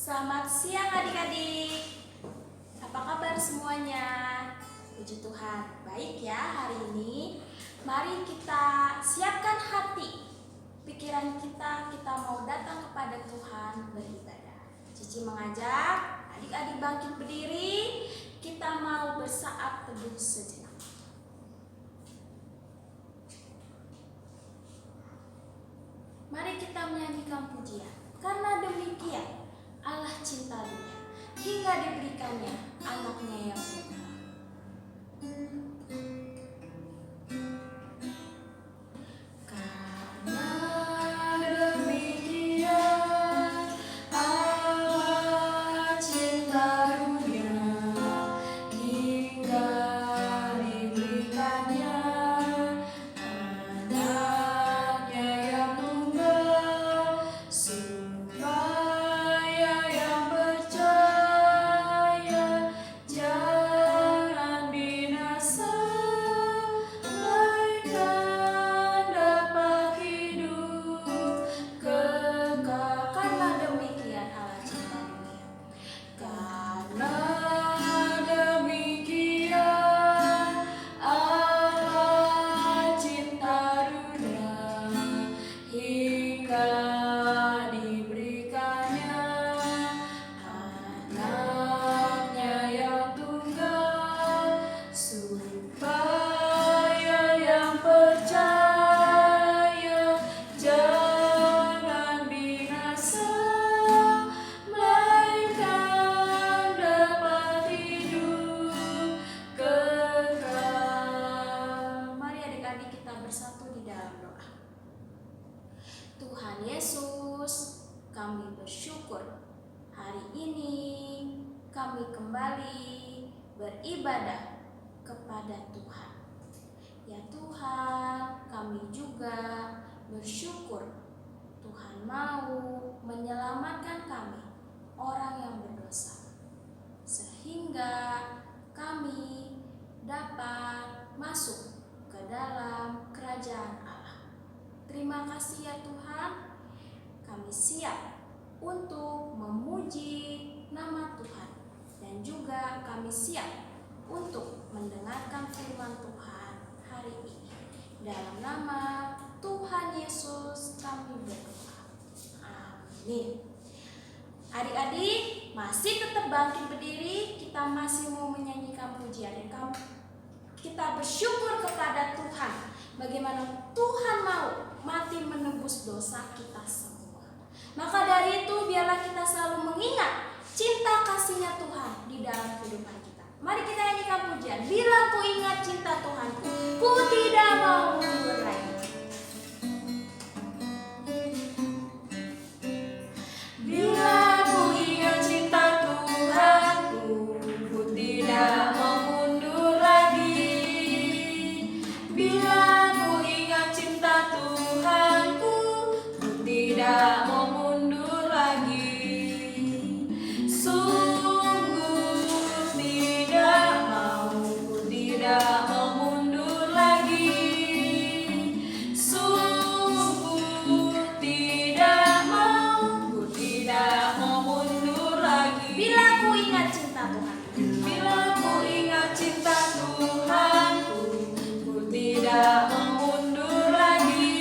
Selamat siang adik-adik. Apa kabar semuanya? Puji Tuhan, baik ya hari ini. Mari kita siapkan hati, pikiran kita mau datang kepada Tuhan beribadah. Cici mengajak adik-adik bangkit berdiri. Kita mau bersaat teduh sejenak. Mari kita menyanyikan pujian. Karena demikian Allah cinta dunia hingga diberikannya anaknya yang tunggal. Karena demikian Allah cinta dunia hingga diberikannya anaknya yang tunggal supaya yang percaya jangan binasa melainkan dapat hidup kekal. Karena demikian Allah cinta dunia. Karena demikian Allah cinta dunia hingga diberikannya anaknya yang tunggal supaya yang percaya jangan binasa melainkan dapat hidup kekal. Mari adik-adik kita bersatu di dalam doa. Tuhan Yesus, kami bersyukur hari ini kami kembali beribadah kepada Tuhan. Ya Tuhan, kami juga bersyukur Tuhan mau menyelamatkan kami, orang yang berdosa, sehingga kami dapat masuk ke dalam kerajaan Allah. Terima kasih ya Tuhan, kami siap untuk memuji nama Tuhan dan juga kami siap untuk mendengarkan firman Tuhan hari ini. Dalam nama Tuhan Yesus kami berdoa. Amin. Adik-adik masih tetap bangkit berdiri, kita masih mau menyanyikan pujian dan kita bersyukur kepada Tuhan bagaimana Tuhan mau mati menebus dosa kita semua. Maka dari itu biarlah kita selalu mengingat cinta kasihnya Tuhan di dalam kehidupan kita. Mari kita nyanyikan pujian. Bila ku ingat cinta Tuhanku, ku tidak mau mundur lagi. Bila ku ingat cinta Tuhanku, ku tidak mau mundur lagi. Bila ku ingat cinta Tuhanku, ku tidak mau mundur lagi. Sungguh tidak mau, ku tidak mau mundur lagi. Sungguh tidak mau, ku tidak mau mundur lagi. Bila ku ingat cinta Tuhan, bila ku ingat cinta Tuhanku, ku tidak mau mundur lagi.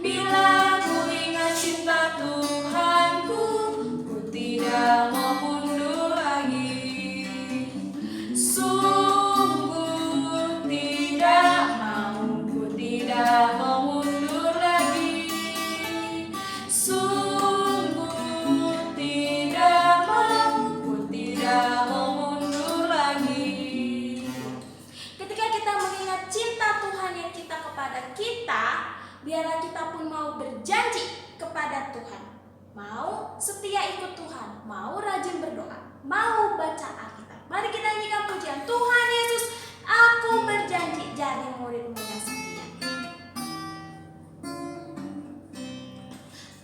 Bila ku ingat cinta Tuhanku, ku tidak mau mundur lagi. Sungguh tidak mau, ku tidak mau mundur lagi. Sungguh tidak mau, ku tidak mau mundur lagi. Ketika kita mengingat cinta Tuhan yang kita kepada kita, biarlah kita pun mau berjanji kepada Tuhan, mau setia ikut Tuhan, mau rajin berdoa, mau baca Alkitab. Mari kita nyanyikan pujian. Tuhan Yesus, aku berjanji jadi murid-Mu yang setia.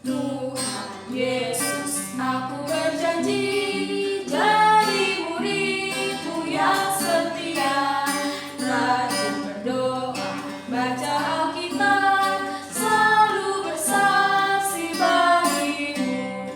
Tuhan Yesus, aku berjanji jadi murid-Mu yang setia, rajin berdoa, baca Alkitab, selalu bersaksi bagimu.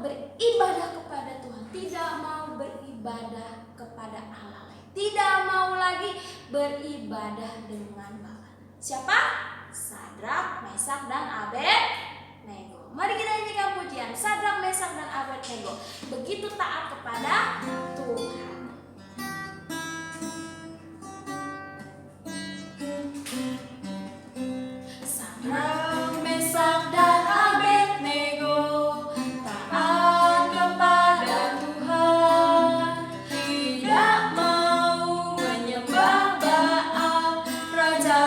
beribadah kepada Tuhan, tidak mau beribadah kepada Allah lain, tidak mau lagi beribadah dengan Bapa. Siapa? Sadrak, Mesak, dan Abednego. Mari kita nyanyikan pujian Sadrak, Mesak, dan Abednego. Begitu taat kepada Tuhan. Sadrak, Mesak, dan Abednego taat kepada Tuhan, tidak mau menyembah Baal, raja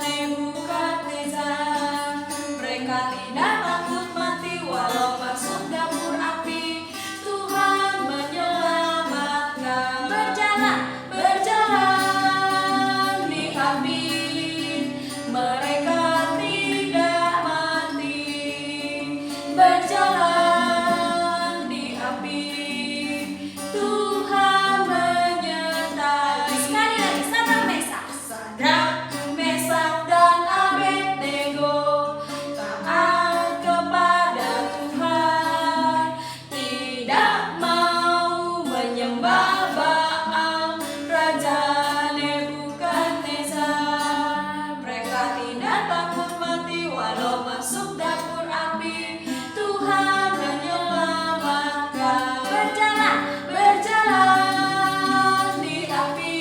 Nebukadnezar. Mereka tidak takut mati walau masuk dapur api. Tuhan menyelamatkan. Berjalan, berjalan di api. Mereka tidak mati. Berjalan di api. Tuhan menyertai. Sekali lagi, Sadrak, Mesak. Sadrak, Mesak, dan Abednego taat kepada Tuhan, tidak mau menyembah Baal, raja Nebukadnezar. Mereka tidak takut mati walau masuk dapur api. Tuhan menyelamatkan. Berjalan, berjalan di api.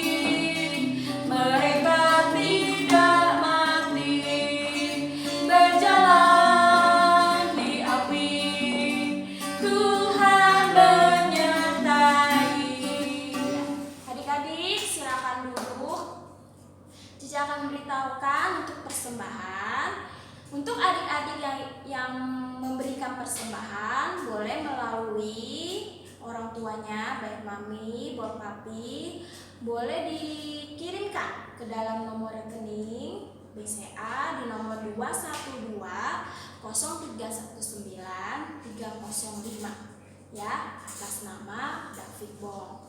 Mereka tidak mati. Berjalan di api. Tuhan menyertai. Adik-adik silakan duduk. Cici akan memberitahukan untuk persembahan. Untuk adik-adik yang memberikan persembahan boleh melalui orang tuanya, baik mami, bapak papi, boleh dikirimkan ke dalam nomor rekening BCA di nomor 212 0319 305 ya, atas nama David Bong.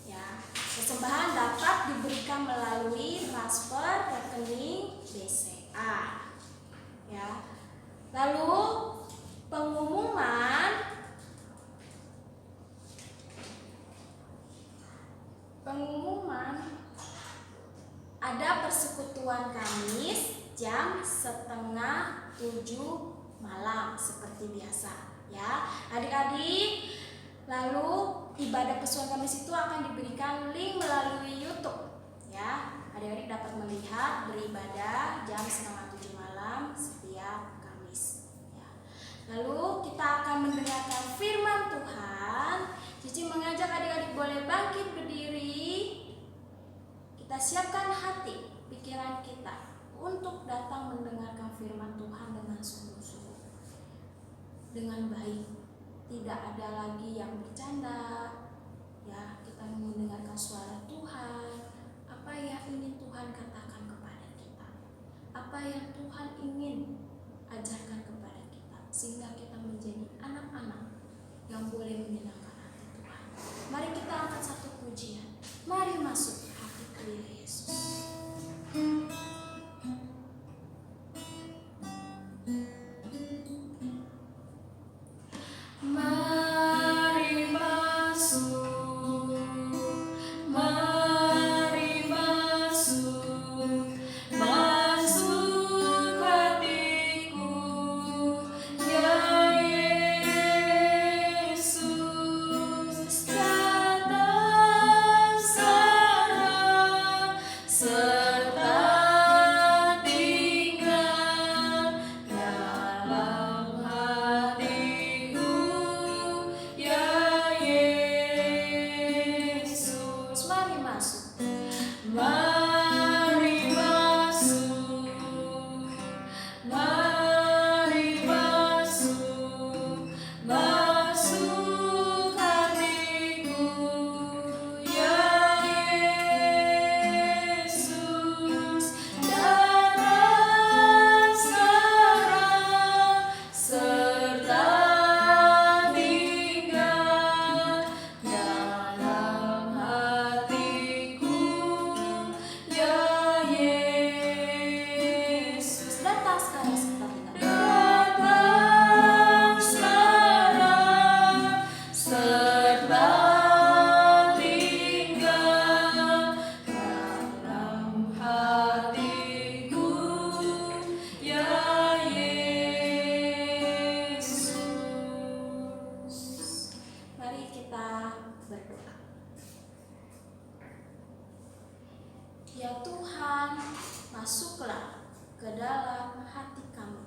Ya, persembahan dapat diberikan melalui transfer rekening BCA. Ya. Lalu pengumuman ada persekutuan Kamis jam 6:30 malam seperti biasa ya adik-adik. Lalu ibadah persekutuan Kamis itu akan diberikan link melalui YouTube ya. Adik-adik dapat melihat beribadah jam 6:30 malam setiap Kamis ya. Lalu kita akan mendengarkan firman Tuhan. Cici mengajak adik-adik boleh bangkit berdiri. Kita siapkan hati, pikiran kita untuk datang mendengarkan firman Tuhan dengan sungguh-sungguh, dengan baik. Tidak ada lagi yang bercanda ya. Kita mendengarkan suara Tuhan. Apa yang ingin Tuhan katakan kepada kita, apa yang Tuhan ingin ajarkan kepada kita, sehingga kita menjadi anak-anak yang boleh menyenangkan hati Tuhan. Mari kita angkat satu pujian. Mari masuk hatiku ya Yesus. Mari masuk, mari masuk, masuk hatiku ya Yesus. serta tinggal dalam hatiku, ya Yesus. Mari kita berdoa. Ya Tuhan, masuklah ke dalam hati kami.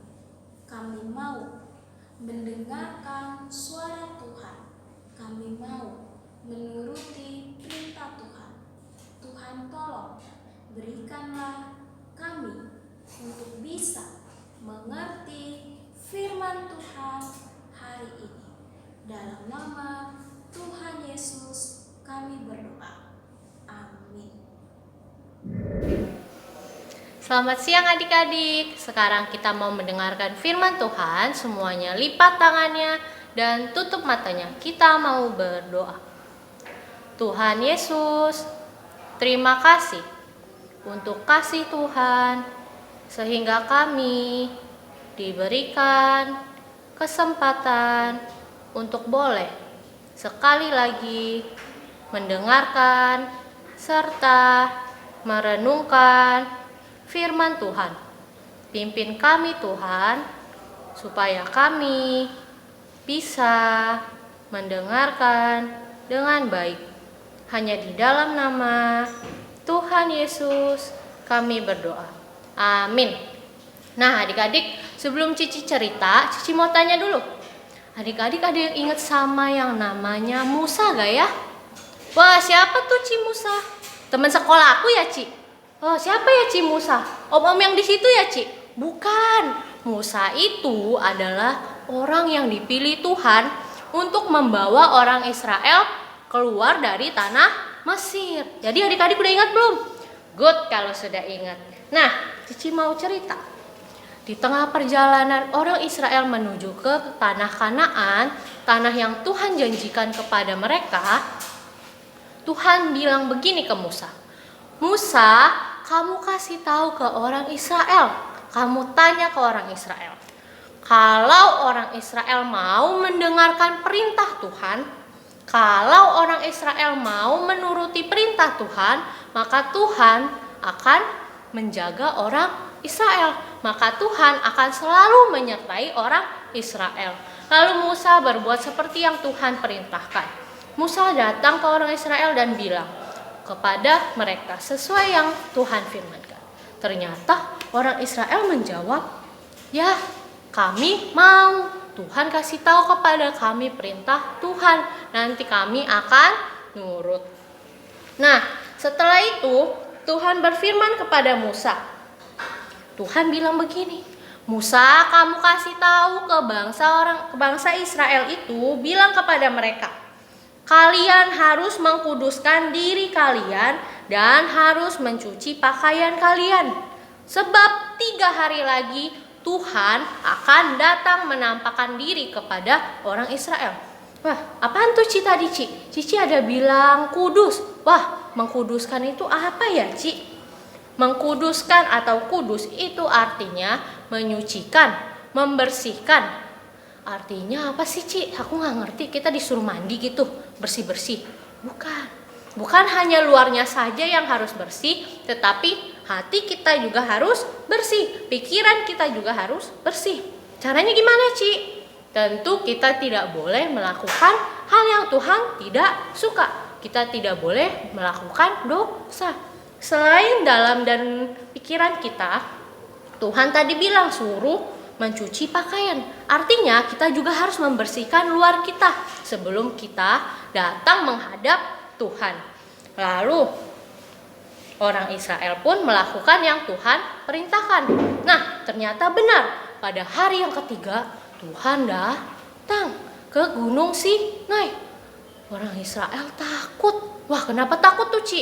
Kami mau mendengarkan suara Tuhan. Kami mau menuruti perintah Tuhan. Tuhan tolong berikanlah kami untuk bisa mengerti firman Tuhan hari ini. Dalam nama Tuhan Yesus kami berdoa. Amin. Selamat siang adik-adik. Sekarang kita mau mendengarkan firman Tuhan. Semuanya lipat tangannya dan tutup matanya. Kita mau berdoa. Tuhan Yesus, terima kasih untuk kasih Tuhan, sehingga kami diberikan kesempatan untuk boleh sekali lagi mendengarkan serta merenungkan firman Tuhan. Pimpin kami Tuhan, supaya kami bisa mendengarkan dengan baik. Hanya di dalam nama Tuhan Yesus kami berdoa. Amin. Nah adik-adik, sebelum Cici cerita, Cici mau tanya dulu. Adik-adik ada yang ingat sama yang namanya Musa gak ya? Wah, siapa tuh Ci Musa? Teman sekolah aku ya Ci? Oh, siapa ya Ci Musa? Om-om yang di situ ya Ci? Bukan. Musa itu adalah orang yang dipilih Tuhan untuk membawa orang Israel keluar dari tanah Mesir. Jadi adik-adik udah ingat belum? Good kalau sudah ingat. Nah, Cici mau cerita. Di tengah perjalanan orang Israel menuju ke tanah Kanaan, tanah yang Tuhan janjikan kepada mereka, Tuhan bilang begini ke Musa. Musa, kamu kasih tahu ke orang Israel. Kamu tanya ke orang Israel. Kalau orang Israel mau mendengarkan perintah Tuhan, kalau orang Israel mau menuruti perintah Tuhan, maka Tuhan akan menjaga orang Israel. Maka Tuhan akan selalu menyertai orang Israel. Lalu Musa berbuat seperti yang Tuhan perintahkan. Musa datang ke orang Israel dan bilang kepada mereka sesuai yang Tuhan firmankan. Ternyata orang Israel menjawab, ya kami mau. Tuhan kasih tahu kepada kami perintah Tuhan, nanti kami akan nurut. Nah, setelah itu Tuhan berfirman kepada Musa. Tuhan bilang begini, Musa, kamu kasih tahu ke bangsa Israel itu, bilang kepada mereka, kalian harus mengkuduskan diri kalian dan harus mencuci pakaian kalian. Sebab 3 hari lagi Tuhan akan datang menampakkan diri kepada orang Israel. Wah, apaan tuh Ci tadi Ci? Cici ada bilang kudus. Wah, mengkuduskan itu apa ya Ci? Mengkuduskan atau kudus itu artinya menyucikan, membersihkan. Artinya apa sih Ci? Aku gak ngerti, kita disuruh mandi gitu, bersih-bersih. Bukan hanya luarnya saja yang harus bersih, tetapi hati kita juga harus bersih. Pikiran kita juga harus bersih. Caranya gimana Ci? Tentu kita tidak boleh melakukan hal yang Tuhan tidak suka. Kita tidak boleh melakukan dosa. Selain dalam dan pikiran kita, Tuhan tadi bilang suruh mencuci pakaian. Artinya kita juga harus membersihkan luar kita sebelum kita datang menghadap Tuhan. Lalu orang Israel pun melakukan yang Tuhan perintahkan. Nah, ternyata benar. Pada hari yang ketiga Tuhan datang ke Gunung Sinai. Orang Israel takut. Wah, kenapa takut tuh Ci?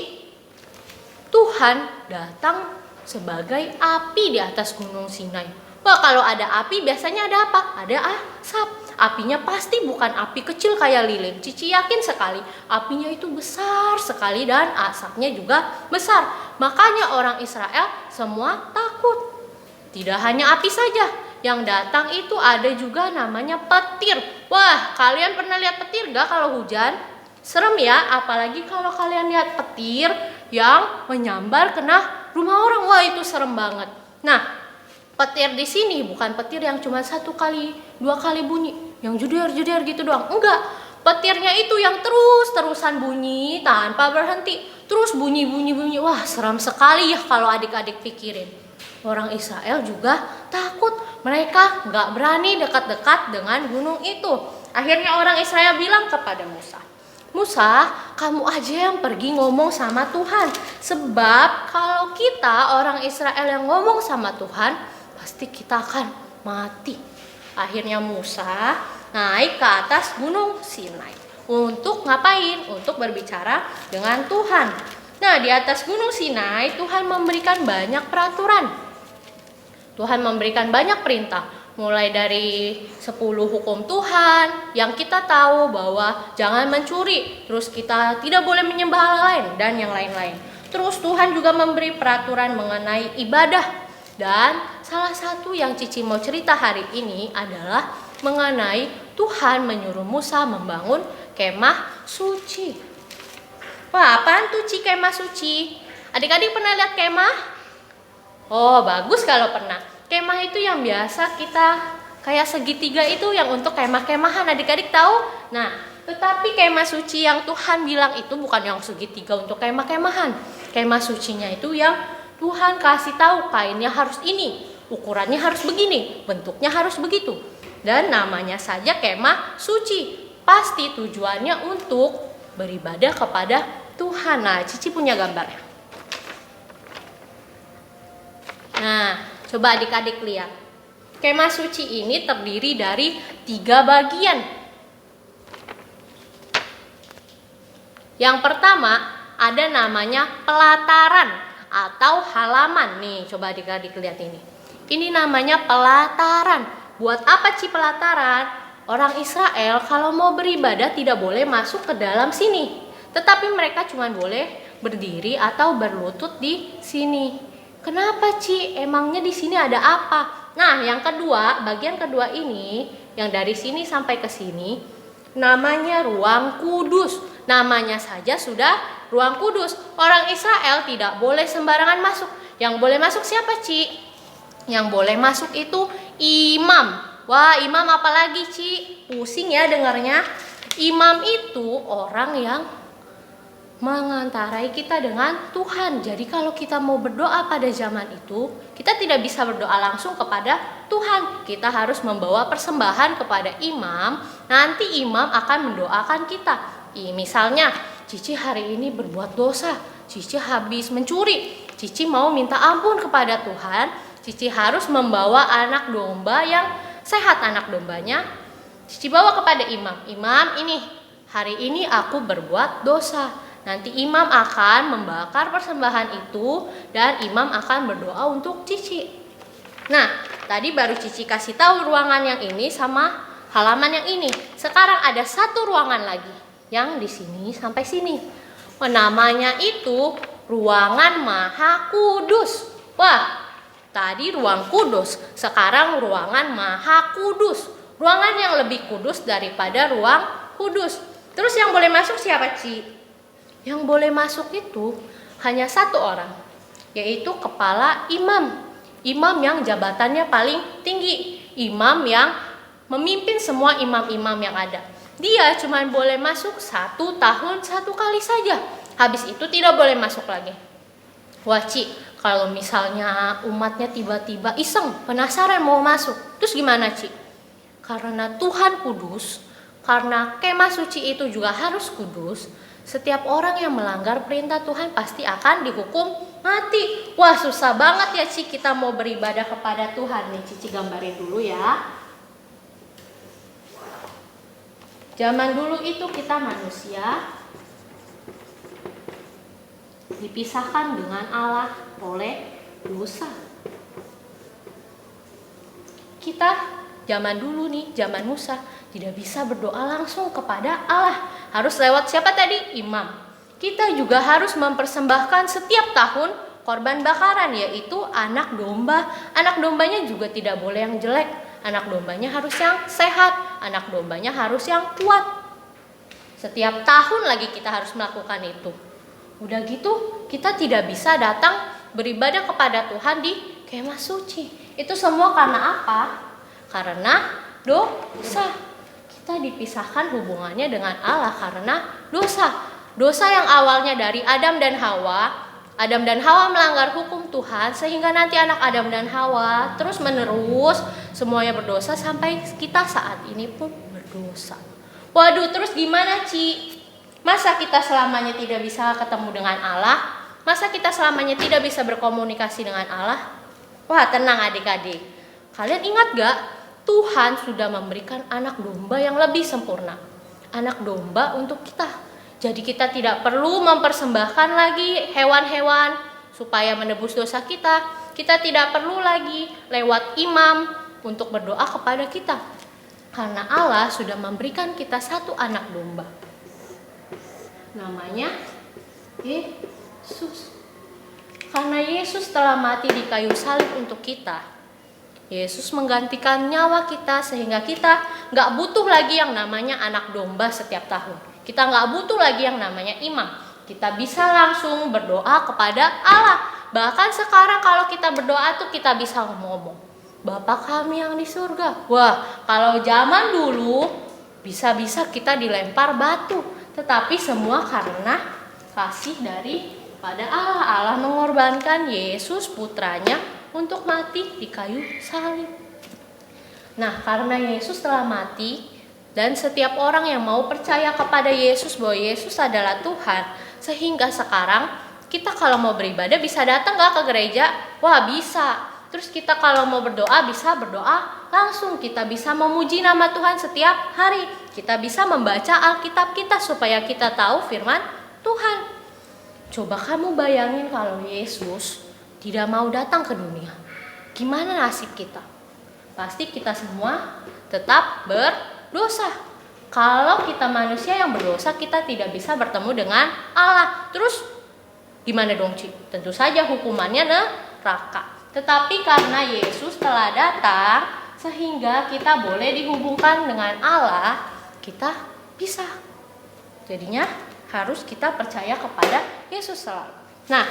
Tuhan datang sebagai api di atas Gunung Sinai. Wah, kalau ada api biasanya ada apa? Ada asap. Apinya pasti bukan api kecil kayak lilin. Cici yakin sekali apinya itu besar sekali dan asapnya juga besar. Makanya orang Israel semua takut. Tidak hanya api saja, yang datang itu ada juga namanya petir. Wah, kalian pernah lihat petir gak kalau hujan? Serem ya, apalagi kalau kalian lihat petir yang menyambar kena rumah orang. Wah, itu serem banget. Nah, petir di sini bukan petir yang cuma 1 kali, 2 kali bunyi, yang jeder-jeder gitu doang. Enggak, petirnya itu yang terus-terusan bunyi tanpa berhenti. Terus bunyi-bunyi. Wah, seram sekali ya kalau adik-adik pikirin. Orang Israel juga takut. Mereka nggak berani dekat-dekat dengan gunung itu. Akhirnya orang Israel bilang kepada Musa, Musa, kamu aja yang pergi ngomong sama Tuhan. Sebab kalau kita orang Israel yang ngomong sama Tuhan, pasti kita akan mati. Akhirnya Musa naik ke atas gunung Sinai. Untuk ngapain? Untuk berbicara dengan Tuhan. Nah, di atas gunung Sinai Tuhan memberikan banyak peraturan. Tuhan memberikan banyak perintah, mulai dari 10 hukum Tuhan yang kita tahu bahwa jangan mencuri, terus kita tidak boleh menyembah Allah lain, dan yang lain-lain. Terus Tuhan juga memberi peraturan mengenai ibadah. Dan salah satu yang Cici mau cerita hari ini adalah mengenai Tuhan menyuruh Musa membangun kemah suci. Wah, apaan tuh kemah suci? Adik-adik pernah lihat kemah? Oh, bagus kalau pernah. Kemah itu yang biasa kita kayak segitiga itu yang untuk kemah-kemahan, adik-adik tahu? Nah, tetapi kemah suci yang Tuhan bilang itu bukan yang segitiga untuk kemah-kemahan. Kemah sucinya itu yang Tuhan kasih tahu kainnya harus ini, ukurannya harus begini, bentuknya harus begitu. Dan namanya saja kemah suci. Pasti tujuannya untuk beribadah kepada Tuhan. Nah, Cici punya gambarnya. Nah, coba adik-adik lihat. Kemah suci ini terdiri dari 3 bagian. Yang pertama ada namanya pelataran atau halaman. Nih, coba adik-adik lihat ini. Ini namanya pelataran. Buat apa pelataran? Orang Israel kalau mau beribadah tidak boleh masuk ke dalam sini. Tetapi mereka cuma boleh berdiri atau berlutut di sini. Kenapa Emangnya di sini ada apa? Nah, yang kedua, bagian kedua ini, yang dari sini sampai ke sini, namanya ruang kudus. Namanya saja sudah ruang kudus. Orang Israel tidak boleh sembarangan masuk. Yang boleh masuk siapa Yang boleh masuk itu imam. Wah, imam apalagi Pusing ya dengarnya. Imam itu orang yang mengantarai kita dengan Tuhan. Jadi kalau kita mau berdoa pada zaman itu, kita tidak bisa berdoa langsung kepada Tuhan. Kita harus membawa persembahan kepada imam. Nanti imam akan mendoakan kita. Misalnya, Cici hari ini berbuat dosa. Cici habis mencuri. Cici mau minta ampun kepada Tuhan. Cici harus membawa anak domba yang sehat, anak dombanya. Cici bawa kepada imam. Imam, ini hari ini aku berbuat dosa. Nanti imam akan membakar persembahan itu dan imam akan berdoa untuk Cici. Nah, tadi baru Cici kasih tahu ruangan yang ini sama halaman yang ini. Sekarang ada satu ruangan lagi yang di sini sampai sini. Namanya itu ruangan Maha Kudus. Wah, tadi ruang kudus, sekarang ruangan Maha Kudus. Ruangan yang lebih kudus daripada ruang kudus. Terus yang boleh masuk siapa Yang boleh masuk itu hanya 1 orang, yaitu kepala imam. Imam yang jabatannya paling tinggi. Imam yang memimpin semua imam-imam yang ada. Dia cuma boleh masuk 1 tahun 1 kali saja. Habis itu tidak boleh masuk lagi. Wah kalau misalnya umatnya tiba-tiba iseng, penasaran mau masuk, terus gimana Karena Tuhan kudus, karena kemah suci itu juga harus kudus. Setiap orang yang melanggar perintah Tuhan pasti akan dihukum mati. Wah, susah banget ya kita mau beribadah kepada Tuhan. Nih Cici gambarin dulu ya. Zaman dulu itu kita manusia dipisahkan dengan Allah oleh dosa. Kita zaman dulu nih, zaman Musa, tidak bisa berdoa langsung kepada Allah. Harus lewat siapa tadi? Imam. Kita juga harus mempersembahkan setiap tahun korban bakaran, yaitu anak domba. Anak dombanya juga tidak boleh yang jelek. Anak dombanya harus yang sehat, anak dombanya harus yang kuat. Setiap tahun lagi kita harus melakukan itu. Udah gitu, kita tidak bisa datang beribadah kepada Tuhan di kemah suci. Itu semua karena apa? Karena dosa. Kita dipisahkan hubungannya dengan Allah karena dosa. Dosa yang awalnya dari Adam dan Hawa. Adam dan Hawa melanggar hukum Tuhan sehingga nanti anak Adam dan Hawa terus menerus semuanya berdosa sampai kita saat ini pun berdosa. Waduh, terus gimana, Ci? Masa kita selamanya tidak bisa ketemu dengan Allah? Masa kita selamanya tidak bisa berkomunikasi dengan Allah? Wah, tenang adik-adik. Kalian ingat gak? Tuhan sudah memberikan anak domba yang lebih sempurna. Anak domba untuk kita. Jadi kita tidak perlu mempersembahkan lagi hewan-hewan supaya menebus dosa kita. Kita tidak perlu lagi lewat imam untuk berdoa kepada kita. Karena Allah sudah memberikan kita satu anak domba. Namanya Yesus. Karena Yesus telah mati di kayu salib untuk kita. Yesus menggantikan nyawa kita sehingga kita gak butuh lagi yang namanya anak domba setiap tahun. Kita gak butuh lagi yang namanya imam. Kita bisa langsung berdoa kepada Allah. Bahkan sekarang kalau kita berdoa tuh kita bisa ngomong, Bapa kami yang di surga. Wah, kalau zaman dulu bisa-bisa kita dilempar batu. Tetapi semua karena kasih daripada Allah. Allah mengorbankan Yesus putranya untuk mati di kayu salib. Nah, karena Yesus telah mati dan setiap orang yang mau percaya kepada Yesus bahwa Yesus adalah Tuhan, sehingga sekarang kita kalau mau beribadah bisa datang gak ke gereja? Wah, bisa. Terus kita kalau mau berdoa bisa berdoa langsung. Kita bisa memuji nama Tuhan setiap hari. Kita bisa membaca Alkitab kita supaya kita tahu firman Tuhan. Coba kamu bayangin kalau Yesus tidak mau datang ke dunia. Gimana nasib kita? Pasti kita semua tetap berdosa. Kalau kita manusia yang berdosa, kita tidak bisa bertemu dengan Allah. Terus gimana dong, Ci? Tentu saja hukumannya neraka. Tetapi karena Yesus telah datang sehingga kita boleh dihubungkan dengan Allah, kita bisa. Jadinya harus kita percaya kepada Yesus selalu. Nah,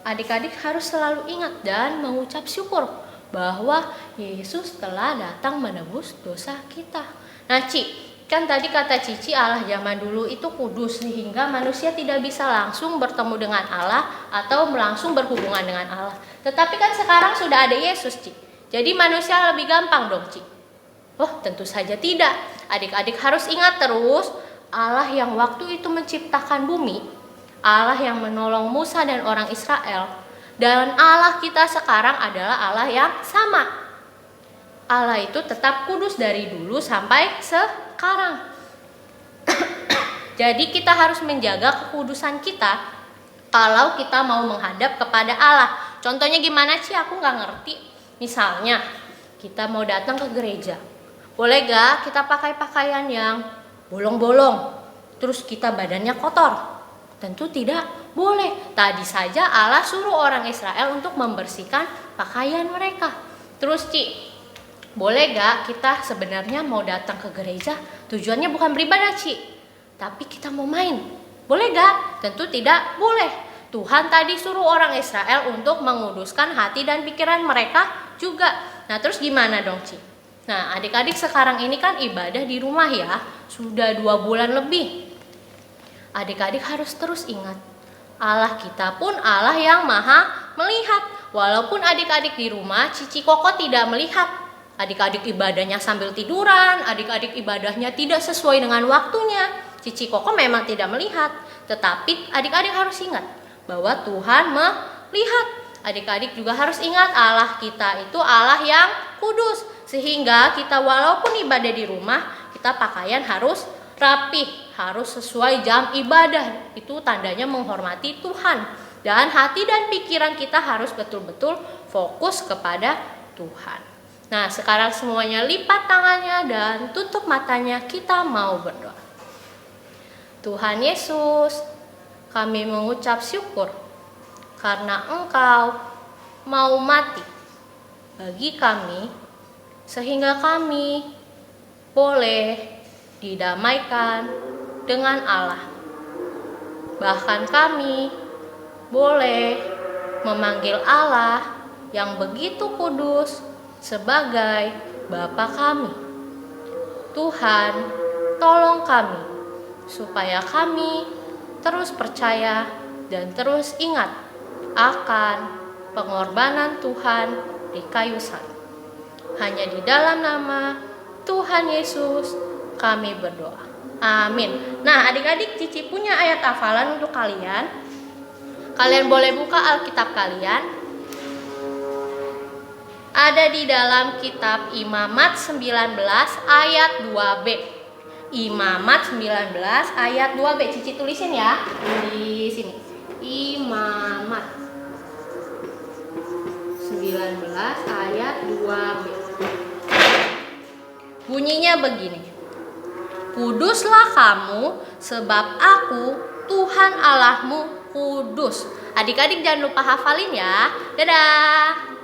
adik-adik harus selalu ingat dan mengucap syukur bahwa Yesus telah datang menebus dosa kita. Nah, Ci, kan tadi kata Cici Allah zaman dulu itu kudus sehingga manusia tidak bisa langsung bertemu dengan Allah atau langsung berhubungan dengan Allah. Tetapi kan sekarang sudah ada Yesus, Ci. Jadi manusia lebih gampang dong, Ci. Oh, tentu saja tidak. Adik-adik harus ingat terus, Allah yang waktu itu menciptakan bumi, Allah yang menolong Musa dan orang Israel, dan Allah kita sekarang adalah Allah yang sama. Allah itu tetap kudus dari dulu sampai sekarang. Jadi kita harus menjaga kekudusan kita kalau kita mau menghadap kepada Allah. Contohnya gimana sih? Aku gak ngerti. Misalnya kita mau datang ke gereja, boleh gak kita pakai pakaian yang bolong-bolong, terus kita badannya kotor? Tentu tidak boleh. Tadi saja Allah suruh orang Israel untuk membersihkan pakaian mereka. Terus, Ci, boleh gak kita sebenarnya mau datang ke gereja tujuannya bukan beribadah, Ci, tapi kita mau main? Boleh gak? Tentu tidak boleh. Tuhan tadi suruh orang Israel untuk menguduskan hati dan pikiran mereka juga. Nah, terus gimana dong, Ci? Nah, adik-adik sekarang ini kan ibadah di rumah ya, sudah 2 bulan lebih. Adik-adik harus terus ingat, Allah kita pun Allah yang maha melihat. Walaupun adik-adik di rumah, Cici Koko tidak melihat. Adik-adik ibadahnya sambil tiduran, adik-adik ibadahnya tidak sesuai dengan waktunya. Cici Koko memang tidak melihat. Tetapi adik-adik harus ingat bahwa Tuhan melihat. Adik-adik juga harus ingat Allah kita itu Allah yang kudus. Sehingga kita walaupun ibadah di rumah, kita pakaian harus rapih, harus sesuai jam ibadah. Itu tandanya menghormati Tuhan. Dan hati dan pikiran kita harus betul-betul fokus kepada Tuhan. Nah, sekarang semuanya lipat tangannya dan tutup matanya, kita mau berdoa. Tuhan Yesus, kami mengucap syukur karena Engkau mau mati bagi kami, sehingga kami boleh didamaikan dengan Allah. Bahkan kami boleh memanggil Allah yang begitu kudus sebagai Bapa kami. Tuhan, tolong kami supaya kami terus percaya dan terus ingat akan pengorbanan Tuhan di kayu salib. Hanya di dalam nama Tuhan Yesus kami berdoa. Amin. Nah, adik-adik, Cici punya ayat hafalan untuk kalian. Kalian boleh buka Alkitab kalian. Ada di dalam kitab Imamat 19 ayat 2b. Imamat 19 ayat 2b. Cici tulisin ya di sini. Imamat 19 ayat 2b. Bunyinya begini. Kuduslah kamu sebab aku Tuhan Allahmu kudus. Adik-adik jangan lupa hafalin ya. Dadah.